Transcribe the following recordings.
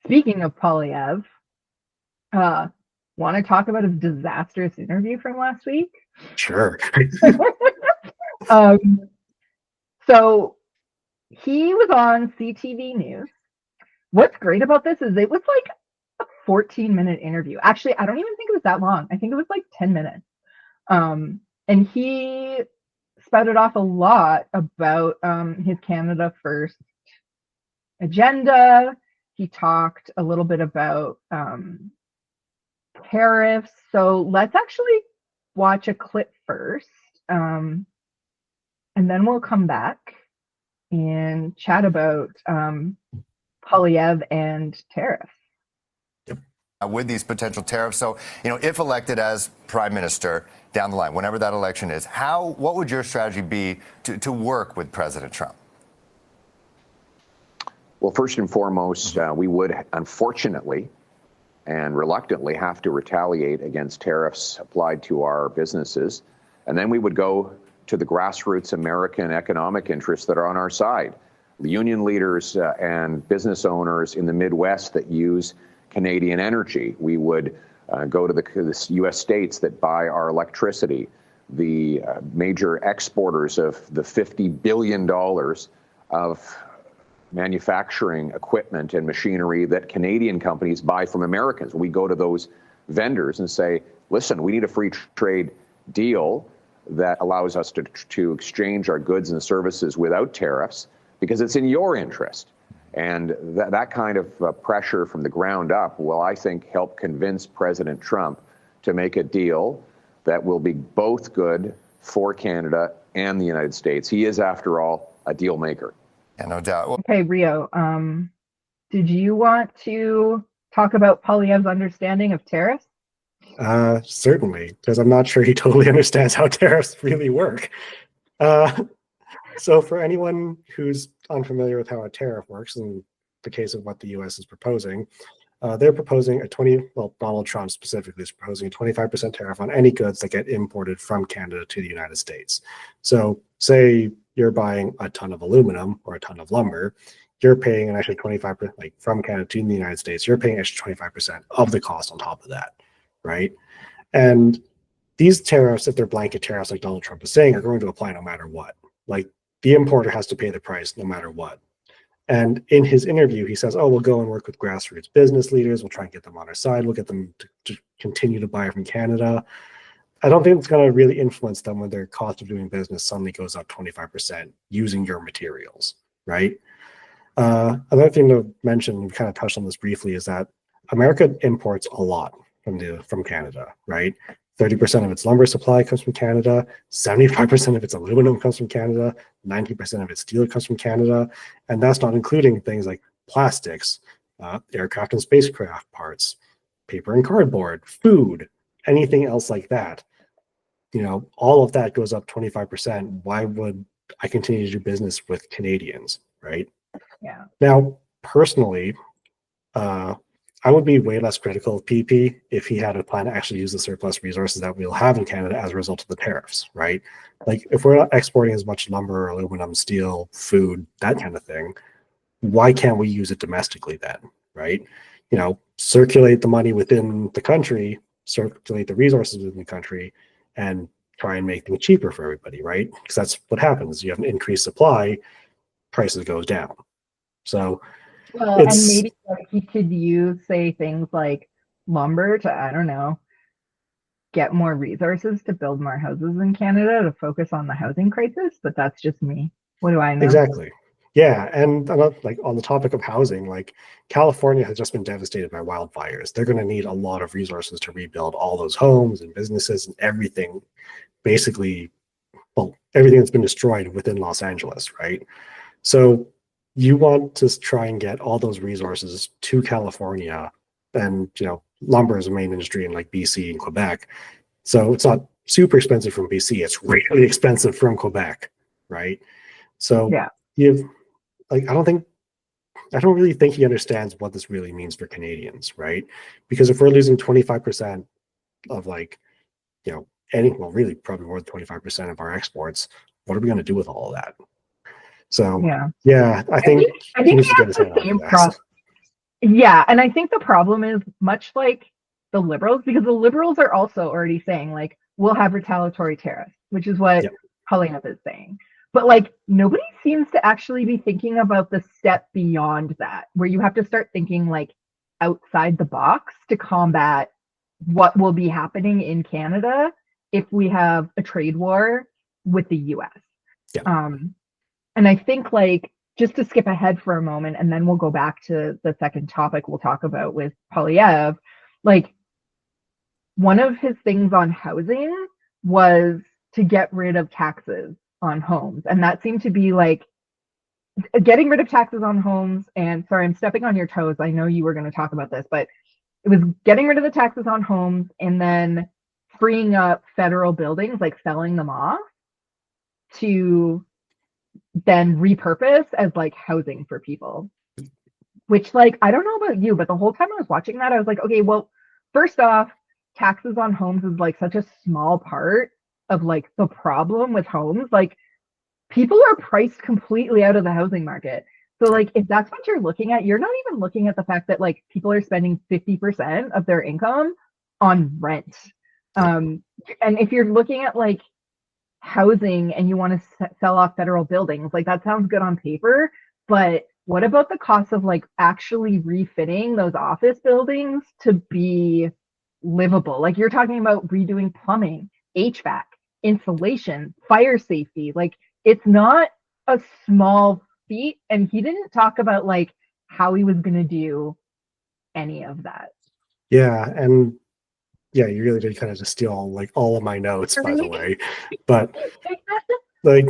Speaking of Polyev, uh, want to talk about his disastrous interview from last week? Sure. Um, so he was on CTV News. What's great about this is it was like a 14-minute interview. Actually, I don't even think it was that long. I think it was like 10 minutes. And he spouted off a lot about his Canada First agenda. He talked a little bit about tariffs. So let's actually watch a clip first, and then we'll come back and chat about Poilievre and tariffs. With these potential tariffs. So, if elected as prime minister down the line, whenever that election is, what would your strategy be to work with President Trump? Well, first and foremost, we would unfortunately and reluctantly have to retaliate against tariffs applied to our businesses. And then we would go to the grassroots American economic interests that are on our side. The union leaders and business owners in the Midwest that use Canadian energy. We would go to the U.S. states that buy our electricity, the major exporters of the $50 billion of manufacturing equipment and machinery that Canadian companies buy from Americans. We go to those vendors and say, listen, we need a free trade deal that allows us to exchange our goods and services without tariffs because it's in your interest. And that kind of pressure from the ground up will, I think, help convince President Trump to make a deal that will be both good for Canada and the United States. He is, after all, a deal maker. Yeah, no doubt. Okay, Rio, did you want to talk about Poilievre's understanding of tariffs? Certainly, because I'm not sure he totally understands how tariffs really work. So for anyone who's unfamiliar with how a tariff works, in the case of what the U.S. is proposing, they're proposing Donald Trump specifically is proposing a 25% tariff on any goods that get imported from Canada to the United States. So say you're buying a ton of aluminum or a ton of lumber, you're paying an extra 25%, like from Canada to the United States, you're paying extra 25% of the cost on top of that, right? And these tariffs, if they're blanket tariffs like Donald Trump is saying, are going to apply no matter what. Like the importer has to pay the price no matter what. And in his interview, he says, oh, we'll go and work with grassroots business leaders. We'll try and get them on our side. We'll get them to continue to buy from Canada. I don't think it's going to really influence them when their cost of doing business suddenly goes up 25% using your materials, right? Another thing to mention, we kind of touched on this briefly, is that America imports a lot from Canada, right? 30% of its lumber supply comes from Canada, 75% of its aluminum comes from Canada, 90% of its steel comes from Canada, and that's not including things like plastics, aircraft and spacecraft parts, paper and cardboard, food, anything else like that. All of that goes up 25%. Why would I continue to do business with Canadians, right? Yeah. Now, personally, I would be way less critical of PP if he had a plan to actually use the surplus resources that we'll have in Canada as a result of the tariffs, right? Like if we're not exporting as much lumber, aluminum, steel, food, that kind of thing, why can't we use it domestically then, right? Circulate the money within the country, circulate the resources within the country, and try and make things cheaper for everybody, right? Because that's what happens. You have an increased supply, prices goes down. So and maybe he could use, say, things like lumber to, I don't know, get more resources to build more houses in Canada to focus on the housing crisis. But that's just me. What do I know? Exactly. Yeah, and like on the topic of housing, like California has just been devastated by wildfires. They're going to need a lot of resources to rebuild all those homes and businesses and everything, basically, everything that's been destroyed within Los Angeles, right? So you want to try and get all those resources to California, and lumber is a main industry in like BC and Quebec. So it's not super expensive from BC. It's really expensive from Quebec, right? So yeah, I don't really think he understands what this really means for Canadians, right? Because if we're losing 25% of really probably more than 25% of our exports, what are we going to do with all of that? So yeah, I think he needs to get his head on that. Yeah, and I think the problem is much like the liberals, because the liberals are also already saying like we'll have retaliatory tariffs, which is what Yep. Poilievre is saying. But like nobody seems to actually be thinking about the step beyond that, where you have to start thinking like outside the box to combat what will be happening in Canada if we have a trade war with the US. Yeah. And I think like just to skip ahead for a moment, and then we'll go back to the second topic we'll talk about with Poilievre, like one of his things on housing was to get rid of taxes on homes. And that seemed to be like getting rid of taxes on homes. And sorry, I'm stepping on your toes. I know you were going to talk about this, but it was getting rid of the taxes on homes and then freeing up federal buildings, like selling them off to then repurpose as like housing for people. Which, like, I don't know about you, but the whole time I was watching that, I was like, okay, well, first off, taxes on homes is like such a small part of like the problem with homes. Like, people are priced completely out of the housing market. So, like, if that's what you're looking at, you're not even looking at the fact that like people are spending 50% of their income on rent. And if you're looking at like housing and you want to sell off federal buildings, like that sounds good on paper, but what about the cost of like actually refitting those office buildings to be livable? Like you're talking about redoing plumbing, HVAC, insulation, fire safety. Like it's not a small feat. And he didn't talk about like how he was going to do any of that. Yeah, and yeah, you really did kind of just steal like all of my notes, by the way. But like,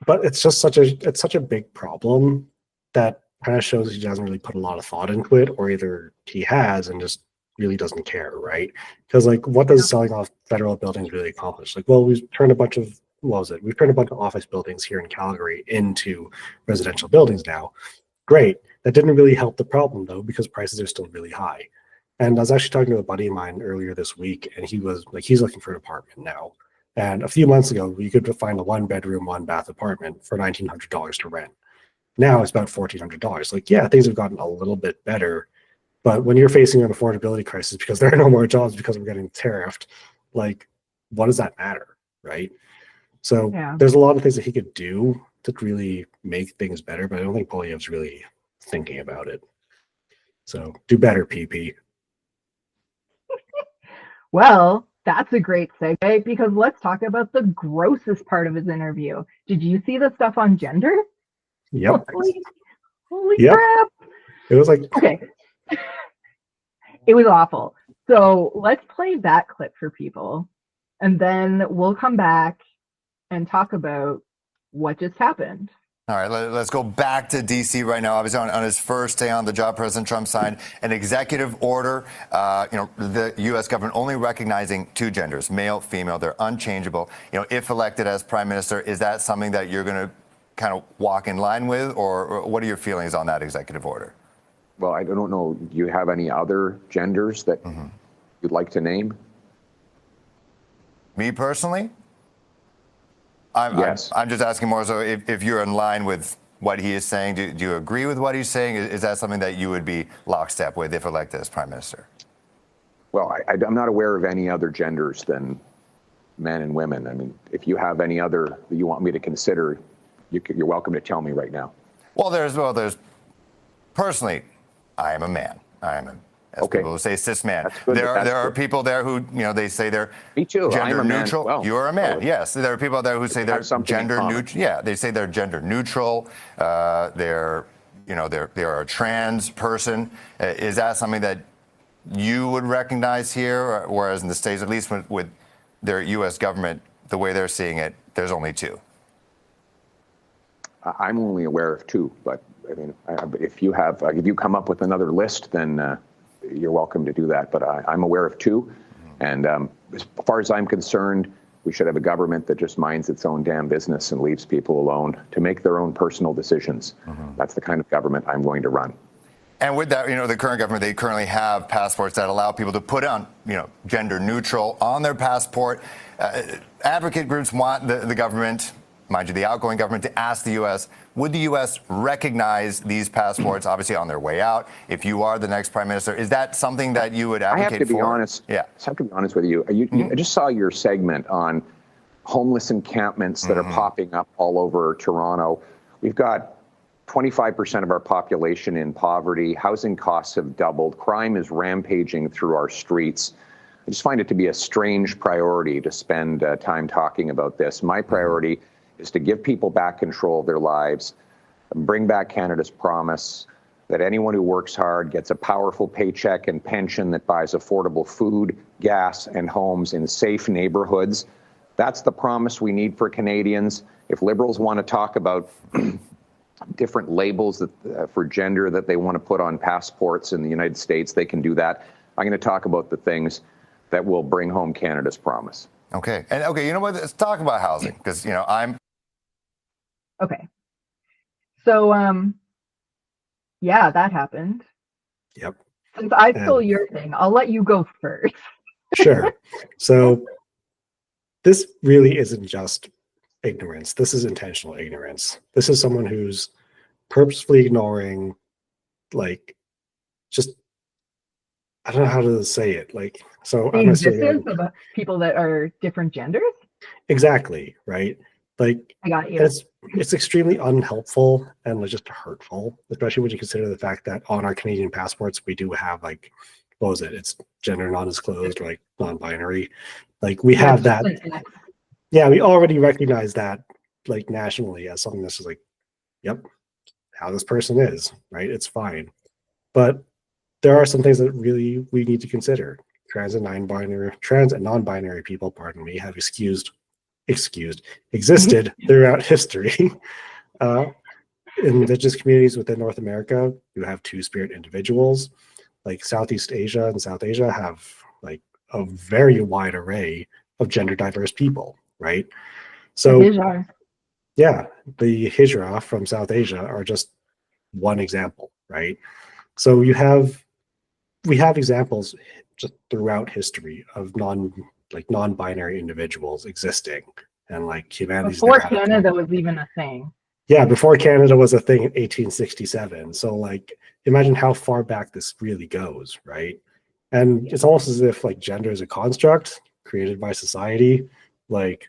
but it's just such a big problem that kind of shows he doesn't really put a lot of thought into it, or either he has and just really doesn't care, right? Because like, what does selling off federal buildings really accomplish? Like, well, we've turned a bunch of we've turned a bunch of office buildings here in Calgary into residential buildings now. Great. That didn't really help the problem though, because prices are still really high. And I was actually talking to a buddy of mine earlier this week, and he was like, he's looking for an apartment now. And a few months ago, you could find a 1-bedroom, 1-bath apartment for $1,900 to rent. Now it's about $1,400. Like, yeah, things have gotten a little bit better, but when you're facing an affordability crisis because there are no more jobs because we're getting tariffed, like, what does that matter, right? So there's a lot of things that he could do to really make things better, but I don't think Poilievre's really thinking about it. So do better, PP. Well, that's a great segue because let's talk about the grossest part of his interview. Did you see the stuff on gender? Yep. Holy crap. It was like, okay. It was awful. So let's play that clip for people and then we'll come back and talk about what just happened. All right, let's go back to D.C. right now. Obviously, on his first day on the job, President Trump signed an executive order. The U.S. government only recognizing two genders, male, female. They're unchangeable. If elected as prime minister, is that something that you're going to kind of walk in line with, or what are your feelings on that executive order? Well, I don't know. Do you have any other genders that you'd like to name? Me personally? Yes. I'm just asking more so if you're in line with what he is saying. Do you agree with what he's saying? Is that something that you would be lockstep with if elected as prime minister? Well, I'm not aware of any other genders than men and women. I mean, if you have any other that you want me to consider, you're welcome to tell me right now. Well, there's personally, I am a man. I am a people who say cis man. There are people there who, they say they're gender neutral. Well, you're a man. Yes. There are people there who say they're gender neutral. Yeah. They say they're gender neutral. They're a trans person. Is that something that you would recognize here? Whereas in the States, at least with their U.S. government, the way they're seeing it, there's only two. I'm only aware of two, but I mean, if you come up with another list, then you're welcome to do that, but I'm aware of two. And as far as I'm concerned, we should have a government that just minds its own damn business and leaves people alone to make their own personal decisions. That's the kind of government I'm going to run. And with that, the current government, they currently have passports that allow people to put on, gender neutral on their passport. Advocate groups want the government mind you, the outgoing government to ask the U.S., would the U.S. recognize these passports, obviously on their way out, if you are the next prime minister? Is that something that you would advocate for? I have to be honest. Yeah. I have to be honest with you. I just saw your segment on homeless encampments that are popping up all over Toronto. We've got 25% of our population in poverty. Housing costs have doubled. Crime is rampaging through our streets. I just find it to be a strange priority to spend time talking about this. My priority is to give people back control of their lives, bring back Canada's promise that anyone who works hard gets a powerful paycheck and pension that buys affordable food, gas, and homes in safe neighborhoods. That's the promise we need for Canadians. If Liberals want to talk about different labels that, for gender that they want to put on passports in the United States, they can do that. I'm going to talk about the things that will bring home Canada's promise. Okay. And okay, you know what? Let's talk about housing, because I'm okay. So yeah, that happened. Yep. Since I stole your thing, I'll let you go first. Sure. So this really isn't just ignorance. This is intentional ignorance. This is someone who's purposefully ignoring, like, just, I don't know how to say it. Like, so the existence of people that are different genders. Exactly, right? Like, I got you. It's extremely unhelpful and like just hurtful, especially when you consider the fact that on our Canadian passports we do have, like, what was it? It's gender non-disclosed, or like non-binary. Like, we have that. Yeah, we already recognize that, like, nationally as something that's just like, yep, how this person is, right? It's fine. But there are some things that really we need to consider. Trans and non-binary people, pardon me, have existed throughout history. In indigenous communities within North America, you have two-spirit individuals. Like, Southeast Asia and South Asia have, like, a very wide array of gender diverse people, right? So yeah, the Hijra from South Asia are just one example, right? So we have examples just throughout history of non-binary individuals existing, and like humanity's before Canada was even a thing. Yeah, before Canada was a thing in 1867. So, like, imagine how far back this really goes, right? And it's almost as if, like, gender is a construct created by society, like,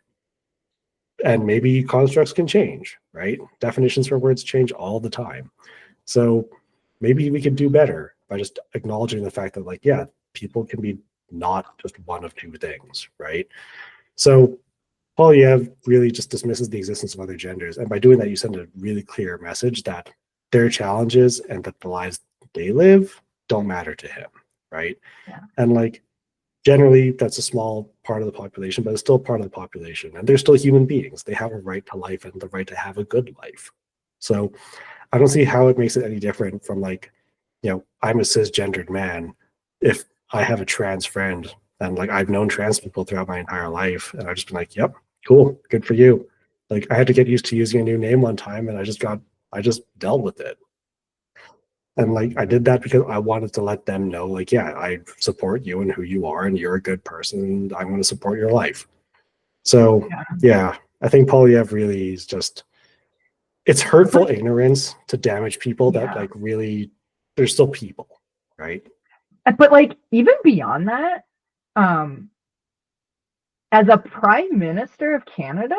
and maybe constructs can change, right? Definitions for words change all the time. So maybe we could do better by just acknowledging the fact that, like, yeah, people can be not just one of two things, right? So Poilievre really just dismisses the existence of other genders. And by doing that, you send a really clear message that their challenges and that the lives they live don't matter to him, right? Yeah. And, like, generally, that's a small part of the population, but it's still part of the population. And they're still human beings. They have a right to life and the right to have a good life. So I don't see how it makes it any different from, like, I'm a cisgendered man. If I have a trans friend, and, like, I've known trans people throughout my entire life, and I've just been like, yep, cool, good for you. Like, I had to get used to using a new name one time, and I just dealt with it. And, like, I did that because I wanted to let them know, like, yeah, I support you and who you are, and you're a good person, and I'm going to support your life. So, yeah, I think Poilievre really is just, it's hurtful ignorance to damage people that, like, really, they're still people, right? But, like, even beyond that, as a Prime Minister of Canada,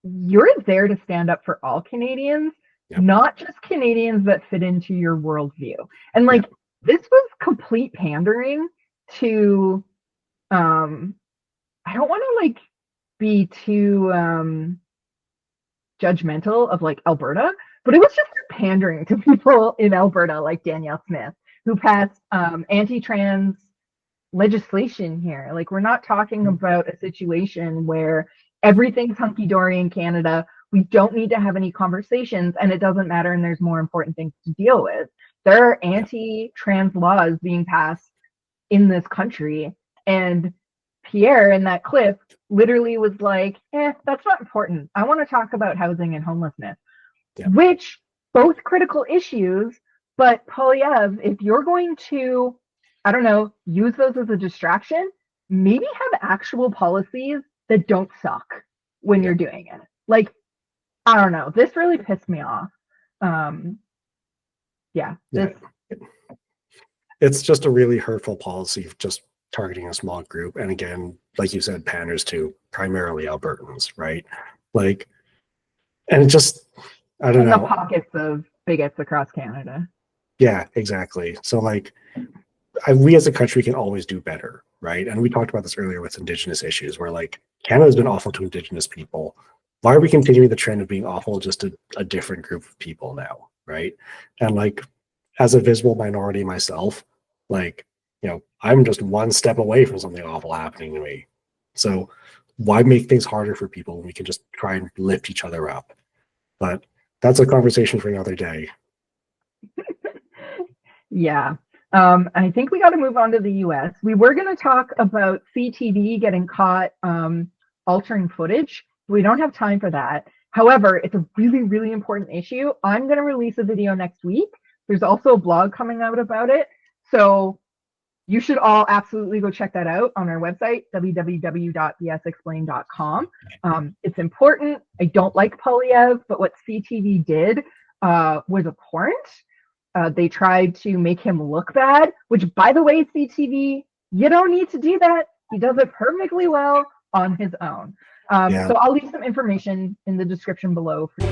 you're there to stand up for all Canadians, not just Canadians that fit into your worldview. And, like, this was complete pandering to, I don't want to, like, be too judgmental of, like, Alberta, but it was just pandering to people in Alberta, like Danielle Smith, who passed anti-trans legislation here. Like, we're not talking about a situation where everything's hunky-dory in Canada. We don't need to have any conversations, and it doesn't matter, and there's more important things to deal with. There are anti-trans laws being passed in this country, and Pierre in that clip literally was like, that's not important. I want to talk about housing and homelessness, which both critical issues, but Poilievre, if you're going to, I don't know, use those as a distraction, maybe have actual policies that don't suck when you're doing it. Like, I don't know. This really pissed me off. It's just a really hurtful policy of just targeting a small group. And again, like you said, panders to primarily Albertans, right? Like, and it just, I don't know. The pockets of bigots across Canada. Yeah, exactly. So like, we as a country can always do better, right? And we talked about this earlier with Indigenous issues, where like Canada's been awful to Indigenous people. Why are we continuing the trend of being awful just to a different group of people now, right? And like, as a visible minority myself, like, you know, I'm just one step away from something awful happening to me. So why make things harder for people when we can just try and lift each other up? But that's a conversation for another day. Yeah. I think we got to move on to the US. We were going to talk about CTV getting caught altering footage. We don't have time for that. However, it's a really, really important issue. I'm going to release a video next week. There's also a blog coming out about it. So you should all absolutely go check that out on our website, www.bsexplained.com. It's important. I don't like Poilievre, but what CTV did was abhorrent. They tried to make him look bad, which, by the way, CTV, you don't need to do that. He does it perfectly well on his own. So I'll leave some information in the description below for you.